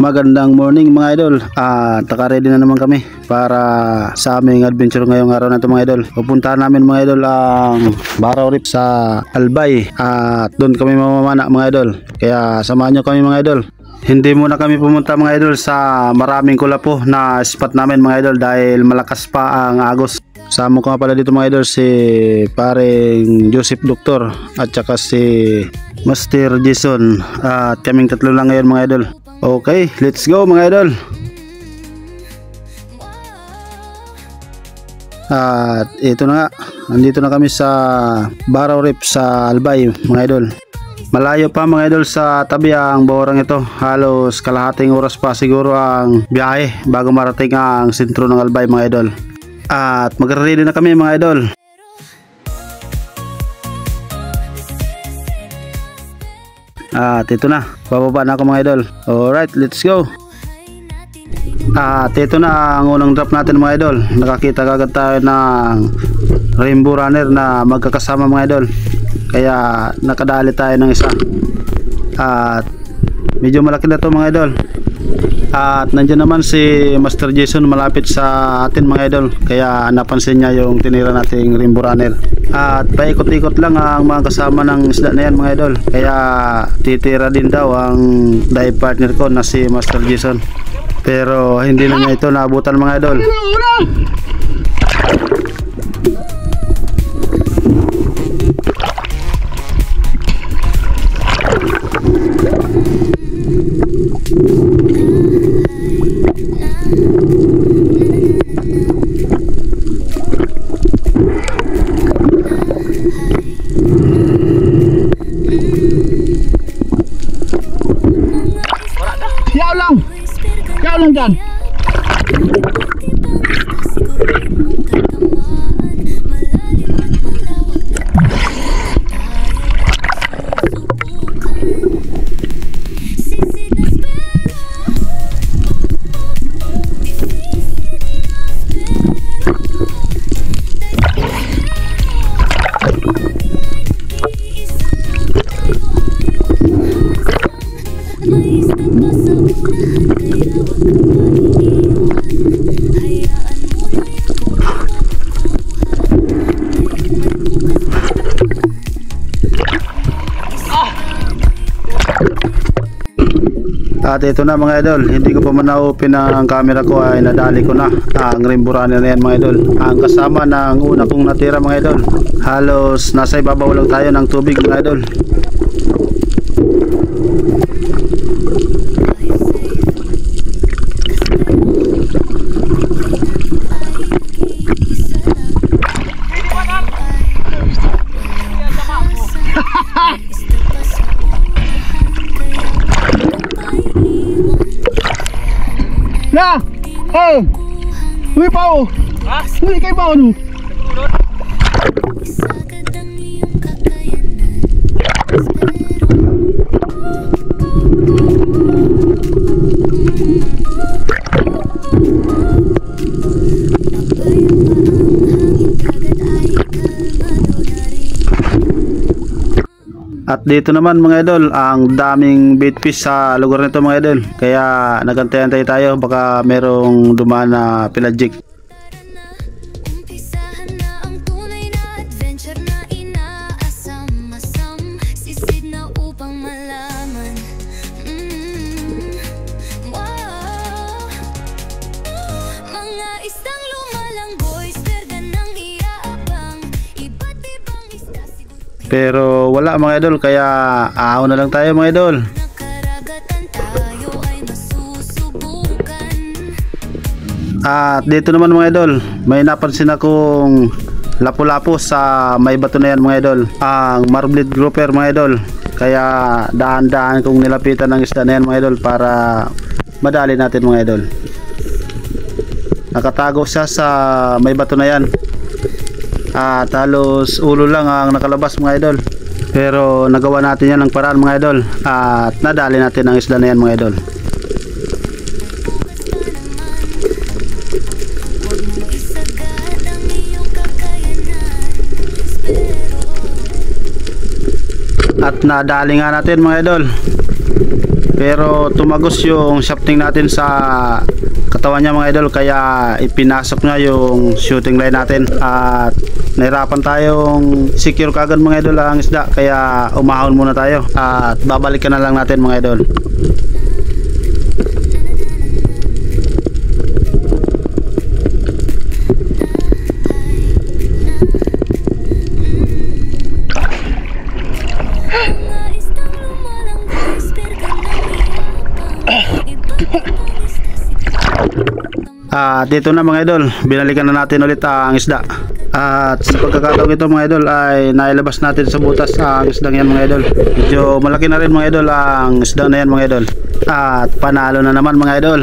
Magandang morning mga idol. Naka-ready na naman kami para sa aming adventure ngayong araw na ito mga idol. Pupuntahan namin mga idol ang Baraw Reef sa Albay at doon kami mamamana mga idol. Kaya samahan nyo kami mga idol. Hindi muna kami pumunta mga idol sa maraming kulapo na spot namin mga idol dahil malakas pa ang agos. Sama ko nga pala dito mga idol si paring Joseph Doctor at saka si Master Jason at kaming tatlo lang ngayon mga idol. Okay, let's go mga idol. At ito na nga, andito na kami sa Baraw Reef sa Albay mga idol. Malayo pa mga idol sa tabi ang borang ito. Halos kalahating oras pa siguro ang biyahe bago marating ang sentro ng Albay mga idol. At magre-ready na kami mga idol. At ito na, bababa na ako mga idol. Alright, let's go. At ito na ang unang drop natin mga idol. Nakakita kagad tayo ng rainbow runner na magkakasama mga idol. Kaya nakadali tayo ng isa. At medyo malaki na to mga idol. At nandiyan naman si Master Jason malapit sa atin mga idol. Kaya napansin niya yung tinira nating rainbow runner. At paikot-ikot lang ang mga kasama ng isda na yan mga idol. Kaya titira din daw ang dive partner ko na si Master Jason. Pero hindi na niya ito naabutan mga idol. Kau lang dyan. At ito na mga idol, hindi ko pa man na-open ang camera ko ay nadali ko na ang rainbow runner na yan mga idol. Ang kasama ng una kong natira mga idol. Halos nasa ibabaw lang tayo ng tubig mga idol. Na! Oh! Uy pao! Ha? Uy kay pao no? At dito naman mga idol, ang daming bait fish sa lugar nito mga idol. Kaya nagantay-antay tayo baka merong dumaan na pelagic. Pero wala mga idol, kaya aaw na lang tayo mga idol. At dito naman mga idol, may napansin akong lapu-lapu sa may bato na yan mga idol. Ang marblet grouper mga idol. Kaya daan-daan kong nilapitan ng isda na yan mga idol para madali natin mga idol. Nakatago siya sa may bato na yan. At halos ulo lang ang nakalabas mga idol. Pero nagawa natin yan ng paraan mga idol. At nadali natin ang isda na yan mga idol. At nadali nga natin mga idol. pero tumagos yung shafting natin sa katawan niya mga idol, kaya ipinasok niya yung shooting line natin at nahirapan tayong secure kagad mga idol ang isda, kaya umahon muna tayo at babalikan na lang natin mga idol. Dito na mga idol, binalikan na natin ulit ang isda. At sa pagkakataong ito mga idol ay nailabas natin sa butas ang isdang yan mga idol. Medyo malaki na rin mga idol ang isda na yan mga idol. At panalo na naman mga idol.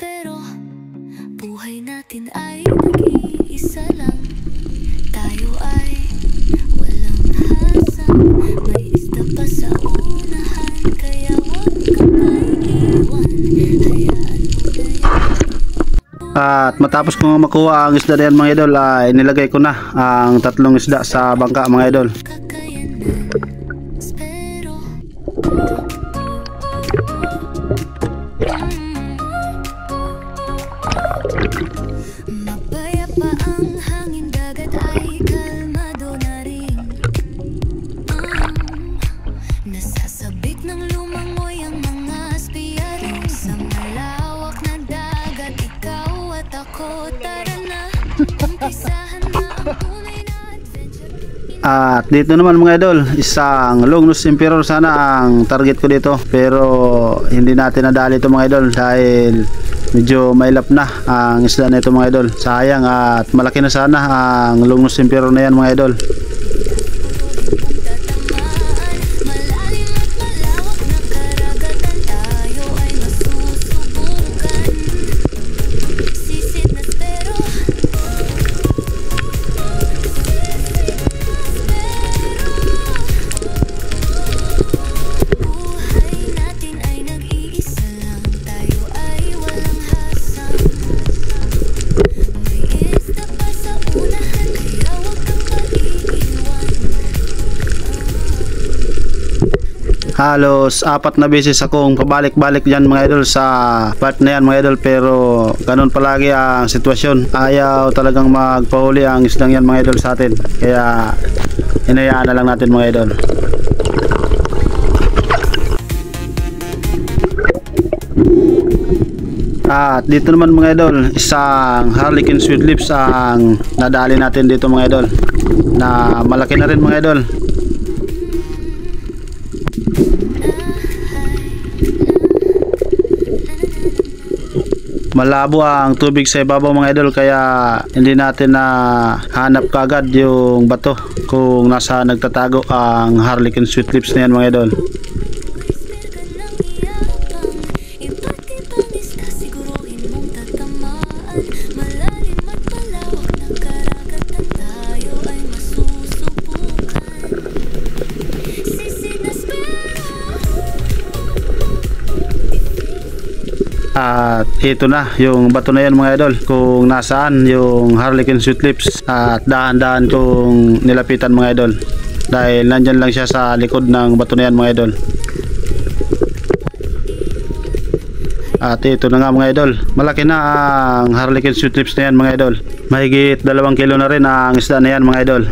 Pero buhay natin ay nag-iisa lang. Tayo ay walang hasang, may isda pa sa unahan, kaya huwag kang maiiwan, hayaan mo na yan. At matapos ko makuha ang isda na yan mga idol ay nilagay ko na ang 3 isda sa bangka mga idol. Mapaya pa ang hangin, dagat ay kalmado na rin. Nasasabik ng lumangoy ang mga aspiyado sa malawak na dagat. Ikaw at ako, tara na, umpisahan na ang tunay na adventure. At dito naman mga idol, isang longnose emperor sana ang target ko dito, pero hindi natin nadali ito mga idol dahil medyo mailap na ang isda na ito mga idol. Sayang, at malaki na sana ang longnose emperor na yan mga idol. Halos 4 na beses akong pabalik-balik dyan mga idol sa part na yan mga idol, pero ganun palagi ang sitwasyon. Ayaw talagang magpahuli ang isdang yan mga idol sa atin, kaya hinayaan na lang natin mga idol. At dito naman mga idol, isang harlequin sweet lips ang nadali natin dito mga idol, na malaki na rin mga idol. Malabo ang tubig sa ibabaw mga idol, kaya hindi natin na hanap kagad yung bato kung nasa nagtatago ang harlequin sweet lips na yan mga idol. At ito na yung bato na yan mga idol, kung nasaan yung harlequin sweet lips. At dahan-dahan kong nilapitan mga idol dahil nandyan lang siya sa likod ng bato na yan mga idol. At ito na nga mga idol, malaki na ang harlequin sweet lips na yan mga idol. Mahigit 2 kilo na rin ang isda na yan mga idol.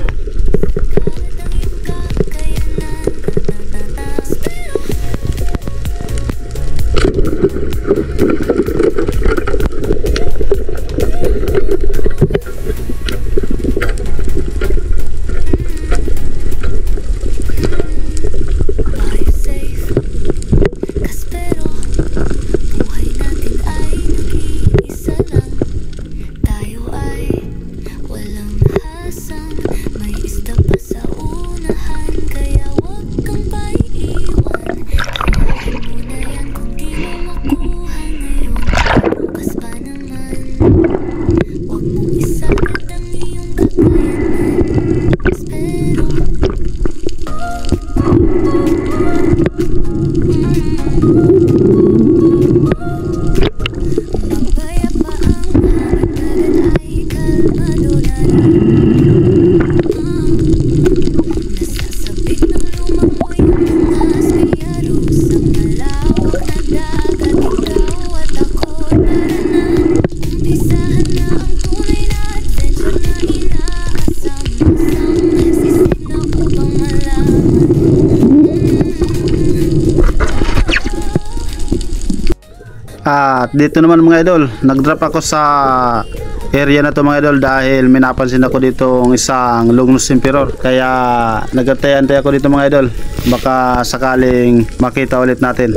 At dito naman mga idol, nag-drop ako sa area na to mga idol dahil may napansin ako dito ng isang Longnose Emperor. Kaya nagantay-antay ako dito mga idol, baka sakaling makita ulit natin.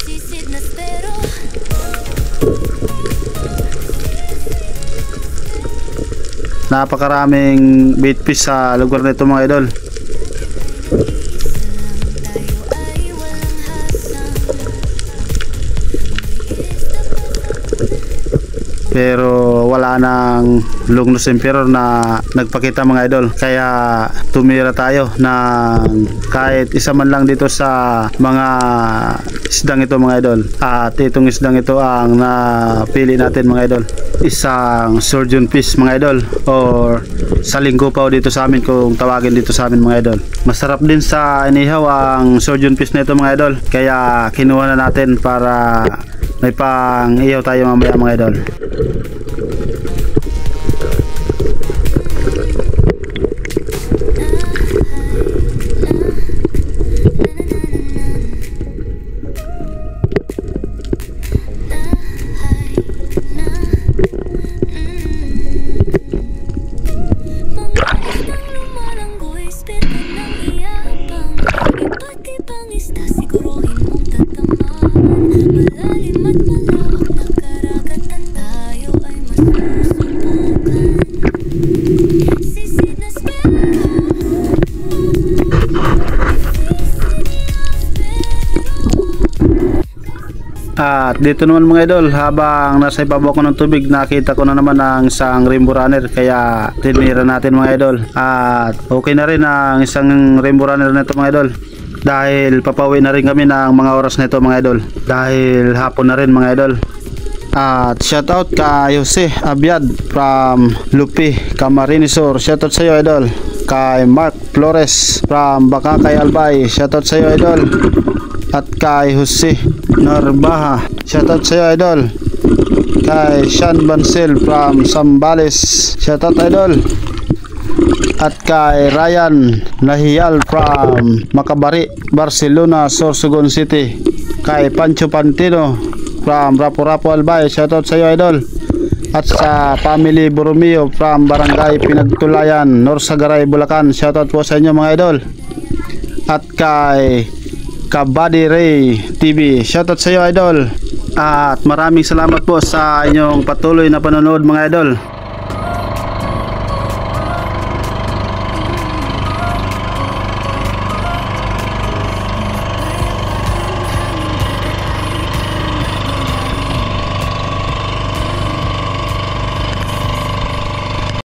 Sisid na spero. Napakaraming bait fish sa lugar nito mga idol. Tayo ay walang hasang. Pero wala nang Longnose Emperor na nagpakita mga idol. Kaya tumira tayo ng kahit isa man lang dito sa mga isdang ito mga idol. At itong isdang ito ang napili natin mga idol. Isang surgeon fish mga idol, or salinggopaw dito sa amin kung tawagin dito sa amin mga idol. Masarap din sa inihaw ang surgeon fish na ito mga idol. Kaya kinuha na natin para may pang ihaw tayo mamaya mga idol. Lumalanggoy, spit ng iyabang. Iba't ibang isda, siguruhin mong tatamaan. Malalim at malawak na karagatan, tayo ay masusubukan. Sisid na spero. At dito naman mga idol, habang nasa ibabaw ko ng tubig, nakita ko na naman ang isang rainbow runner. Kaya tinira natin mga idol. At okay na rin ang isang rainbow runner na ito mga idol, dahil papauwi na rin kami ng mga oras na ito mga idol, dahil hapon na rin mga idol. At shoutout kay Jose Abiad from Lupi, Camarines Sur. Shoutout sa iyo idol. Kay Mark Flores from Bakakay Albay. Shoutout sa iyo idol. At kay Jose Narbaha. Shoutout sa iyo idol. Kay Sean Bansel from Sambales. Shoutout idol. At kay Ryan Nahial from Macabari, Barcelona, Sorsogon City. Kay Pancho Pantino from Rapo-Rapo Albay. Shoutout sa iyo idol. At sa family Borromeo from Barangay Pinagtulayan, Norsagaray, Bulacan. Shoutout po sa inyo mga idol. At kay Kabady Ray TV. Shoutout sa iyo idol. At maraming salamat po sa inyong patuloy na panonood mga idol.